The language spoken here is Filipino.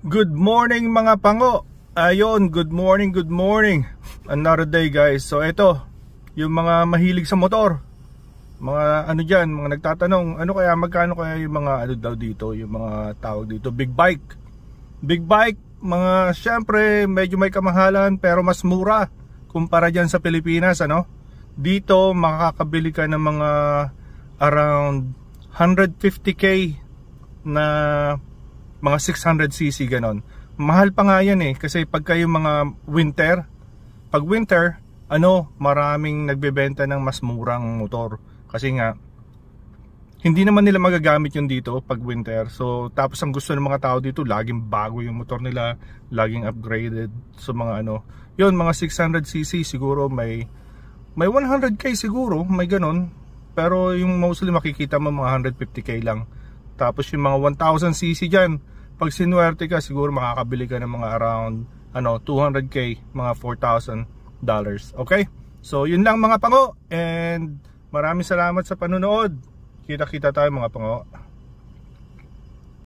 Good morning mga pango. Ayun, good morning. Another day guys. So ito, yung mga mahilig sa motor, mga ano dyan, mga nagtatanong, magkano kaya yung mga ano daw dito, yung mga tawag dito, big bike. Big bike, mga syempre medyo may kamahalan pero mas mura kumpara dyan sa Pilipinas, ano? Dito makakabili ka ng mga around 150k na mga 600cc ganon. Mahal pa nga yan kasi pag kayo mga pag winter, maraming nagbebenta ng mas murang motor. Kasi nga, hindi naman nila magagamit yun dito pag winter. So, tapos ang gusto ng mga tao dito, laging bago yung motor nila, laging upgraded. So, mga yun, mga 600cc siguro may 100k siguro, may ganon. Pero yung mostly makikita mo mga 150k lang. Tapos yung mga 1000cc dyan, pag sinuwerte ka, siguro makakabili ka ng mga around 200k, mga $4,000. Okay? So yun lang mga pango, and maraming salamat sa panunood. Kita-kita tayo mga pango.